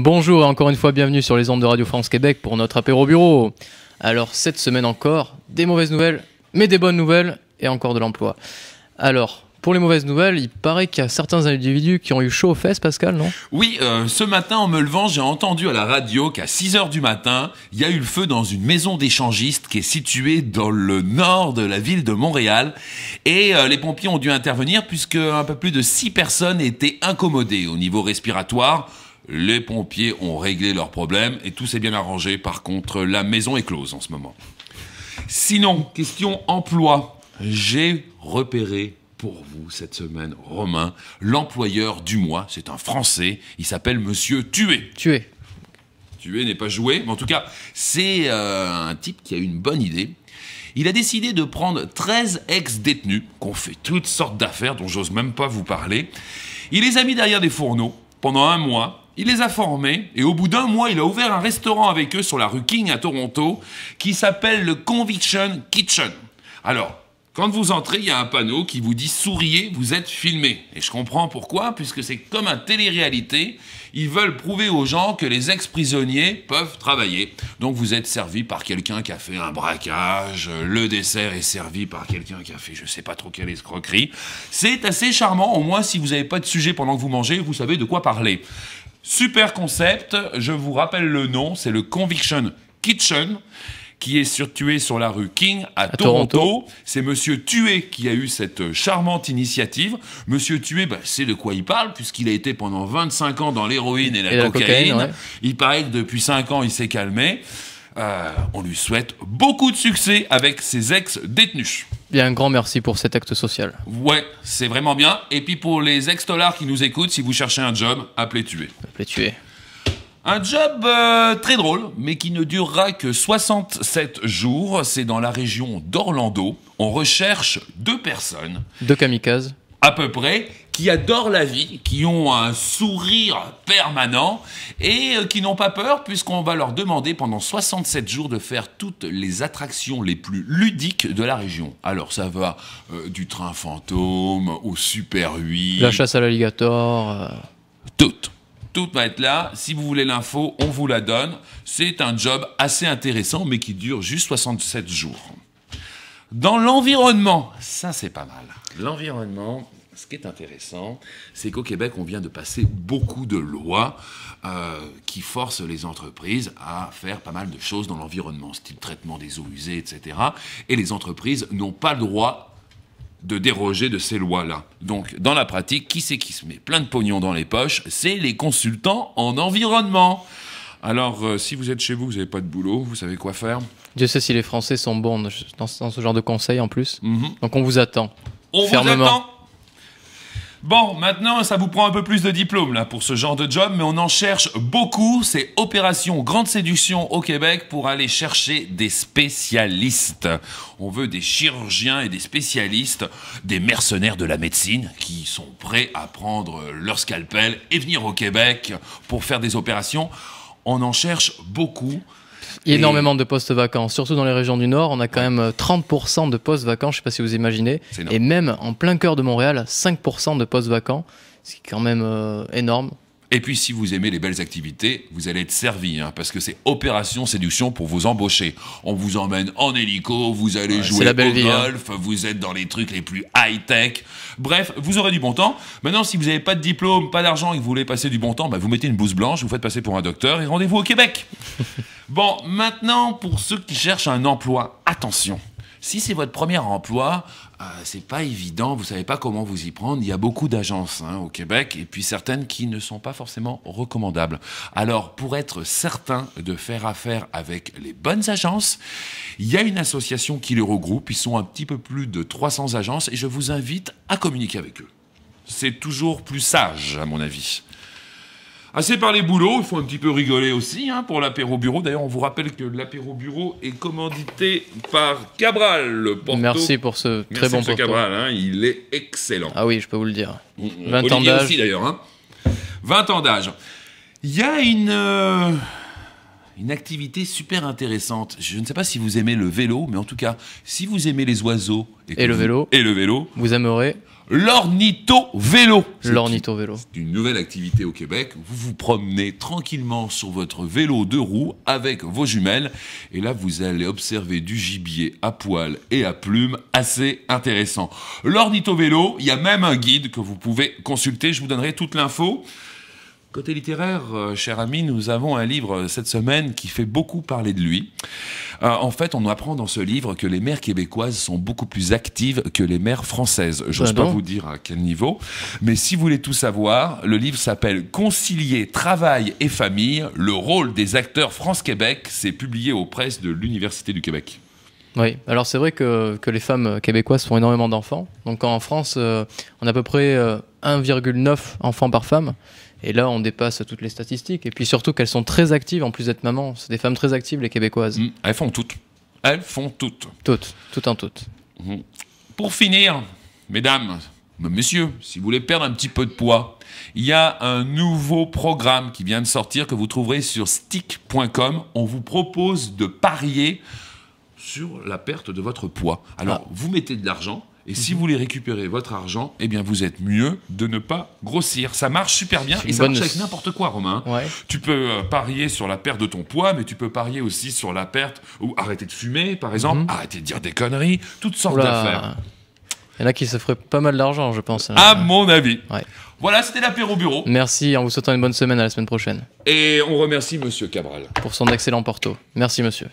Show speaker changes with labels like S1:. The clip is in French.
S1: Bonjour et encore une fois bienvenue sur les ondes de Radio France Québec pour notre apéro bureau. Alors cette semaine encore, des mauvaises nouvelles, mais des bonnes nouvelles et encore de l'emploi. Alors, pour les mauvaises nouvelles, il paraît qu'il y a certains individus qui ont eu chaud aux fesses, Pascal, non ?
S2: Oui, ce matin en me levant, j'ai entendu à la radio qu'à 6h du matin, il y a eu le feu dans une maison d'échangistes qui est située dans le nord de la ville de Montréal. Et les pompiers ont dû intervenir puisque un peu plus de 6 personnes étaient incommodées au niveau respiratoire. Les pompiers ont réglé leurs problèmes et tout s'est bien arrangé. Par contre, la maison est close en ce moment. Sinon, question emploi. J'ai repéré pour vous cette semaine, Romain, l'employeur du mois. C'est un Français. Il s'appelle Monsieur Tué.
S1: Tué.
S2: Tué n'est pas joué, mais en tout cas, c'est un type qui a une bonne idée. Il a décidé de prendre 13 ex-détenus qui ont fait toutes sortes d'affaires dont j'ose même pas vous parler. Il les a mis derrière des fourneaux pendant 1 mois. Il les a formés et au bout d'1 mois, il a ouvert un restaurant avec eux sur la rue King à Toronto qui s'appelle le Conviction Kitchen. Alors, quand vous entrez, il y a un panneau qui vous dit « Souriez, vous êtes filmé ». Et je comprends pourquoi, puisque c'est comme un télé-réalité. Ils veulent prouver aux gens que les ex-prisonniers peuvent travailler. Donc vous êtes servi par quelqu'un qui a fait un braquage, le dessert est servi par quelqu'un qui a fait je sais pas trop quelle escroquerie. C'est assez charmant, au moins si vous n'avez pas de sujet pendant que vous mangez, vous savez de quoi parler. Super concept, je vous rappelle le nom, c'est le Conviction Kitchen, qui est situé sur la rue King à Toronto. C'est Monsieur Tué qui a eu cette charmante initiative. Monsieur Tué, c'est de quoi il parle, puisqu'il a été pendant 25 ans dans l'héroïne et la cocaïne. Ouais. Il paraît que depuis 5 ans, il s'est calmé. On lui souhaite beaucoup de succès avec ses ex-détenus.
S1: Bien, un grand merci pour cet acte social.
S2: Ouais, c'est vraiment bien. Et puis pour les ex-tolards qui nous écoutent, si vous cherchez un job, appelez Tué.
S1: Appelez Tué.
S2: Un job très drôle, mais qui ne durera que 67 jours. C'est dans la région d'Orlando. On recherche 2 personnes.
S1: 2 kamikazes.
S2: À peu près, qui adorent la vie, qui ont un sourire permanent et qui n'ont pas peur puisqu'on va leur demander pendant 67 jours de faire toutes les attractions les plus ludiques de la région. Alors ça va du train fantôme au Super 8.
S1: La chasse à l'alligator.
S2: Tout va être là. Si vous voulez l'info, on vous la donne. C'est un job assez intéressant mais qui dure juste 67 jours. Dans l'environnement, ça c'est pas mal. L'environnement, ce qui est intéressant, c'est qu'au Québec, on vient de passer beaucoup de lois qui forcent les entreprises à faire pas mal de choses dans l'environnement, style traitement des eaux usées, etc. Et les entreprises n'ont pas le droit de déroger de ces lois-là. Donc, dans la pratique, qui c'est qui se met plein de pognon dans les poches? C'est les consultants en environnement. Alors, si vous êtes chez vous, vous n'avez pas de boulot, vous savez quoi faire?
S1: Dieu sait si les Français sont bons dans ce genre de conseils en plus. Donc on vous attend.
S2: On
S1: fermement.
S2: Vous attend. Bon, maintenant, ça vous prend un peu plus de diplôme là pour ce genre de job, mais on en cherche beaucoup. C'est Opération Grande Séduction au Québec pour aller chercher des spécialistes. On veut des chirurgiens et des spécialistes, des mercenaires de la médecine qui sont prêts à prendre leur scalpel et venir au Québec pour faire des opérations. On en cherche beaucoup.
S1: Il y a énormément de postes vacants, surtout dans les régions du Nord. On a quand même 30% de postes vacants, je ne sais pas si vous imaginez. Et même en plein cœur de Montréal, 5% de postes vacants, ce qui est quand même énorme.
S2: Et puis, si vous aimez les belles activités, vous allez être servi, parce que c'est Opération Séduction pour vous embaucher. On vous emmène en hélico, vous allez jouer au golf, vous êtes dans les trucs les plus high-tech. Bref, vous aurez du bon temps. Maintenant, si vous n'avez pas de diplôme, pas d'argent et que vous voulez passer du bon temps, vous mettez une blouse blanche, vous faites passer pour un docteur et rendez-vous au Québec. Bon, maintenant, pour ceux qui cherchent un emploi, attention. Si c'est votre premier emploi, c'est pas évident, vous savez pas comment vous y prendre. Il y a beaucoup d'agences au Québec et puis certaines qui ne sont pas forcément recommandables. Alors, pour être certain de faire affaire avec les bonnes agences, il y a une association qui les regroupe. Ils sont un petit peu plus de 300 agences et je vous invite à communiquer avec eux. C'est toujours plus sage, à mon avis. Assez parlé boulot, il faut un petit peu rigoler aussi pour l'apéro bureau. D'ailleurs, on vous rappelle que l'apéro bureau est commandité par Cabral, le porto.
S1: Merci pour ce très bon porto.
S2: Cabral, il est excellent.
S1: Ah oui, je peux vous le dire.
S2: 20 ans d'âge. Aussi d'ailleurs. 20 ans d'âge. Il y a une activité super intéressante. Je ne sais pas si vous aimez le vélo, mais en tout cas, si vous aimez les oiseaux
S1: et le vélo,
S2: vous
S1: aimerez
S2: l'ornitho-vélo.
S1: L'ornitho-vélo.
S2: C'est une nouvelle activité au Québec. Vous vous promenez tranquillement sur votre vélo 2 roues avec vos jumelles. Et là, vous allez observer du gibier à poil et à plumes assez intéressant. L'ornitho-vélo, il y a même un guide que vous pouvez consulter. Je vous donnerai toute l'info. Côté littéraire, cher ami, nous avons un livre cette semaine qui fait beaucoup parler de lui. En fait, on apprend dans ce livre que les mères québécoises sont beaucoup plus actives que les mères françaises. J'ose pas vous dire à quel niveau, mais si vous voulez tout savoir, le livre s'appelle « Concilier travail et famille, le rôle des acteurs France-Québec ». C'est publié aux presses de l'Université du Québec.
S1: Oui, alors c'est vrai que les femmes québécoises font énormément d'enfants. Donc en France, on a à peu près 1,9 enfants par femme. Et là, on dépasse toutes les statistiques. Et puis surtout qu'elles sont très actives, en plus d'être mamans. C'est des femmes très actives, les Québécoises.
S2: Elles font toutes. Elles font toutes.
S1: Toutes en toutes.
S2: Pour finir, mesdames, messieurs, si vous voulez perdre un petit peu de poids, il y a un nouveau programme qui vient de sortir que vous trouverez sur stick.com. On vous propose de parier sur la perte de votre poids. Alors, vous mettez de l'argent. Et si vous voulez récupérer votre argent, eh bien, vous êtes mieux de ne pas grossir. Ça marche super bien et ça marche avec n'importe quoi, Romain.
S1: Ouais.
S2: Tu peux parier sur la perte de ton poids, mais tu peux parier aussi sur la perte ou arrêter de fumer, par exemple, arrêter de dire des conneries, toutes sortes d'affaires.
S1: Il y en a qui se feraient pas mal d'argent, je pense.
S2: À mon avis.
S1: Ouais.
S2: Voilà, c'était l'apéro bureau.
S1: Merci, en vous souhaitant une bonne semaine, à la semaine prochaine.
S2: Et on remercie Monsieur Cabral
S1: pour son excellent porto. Merci, monsieur.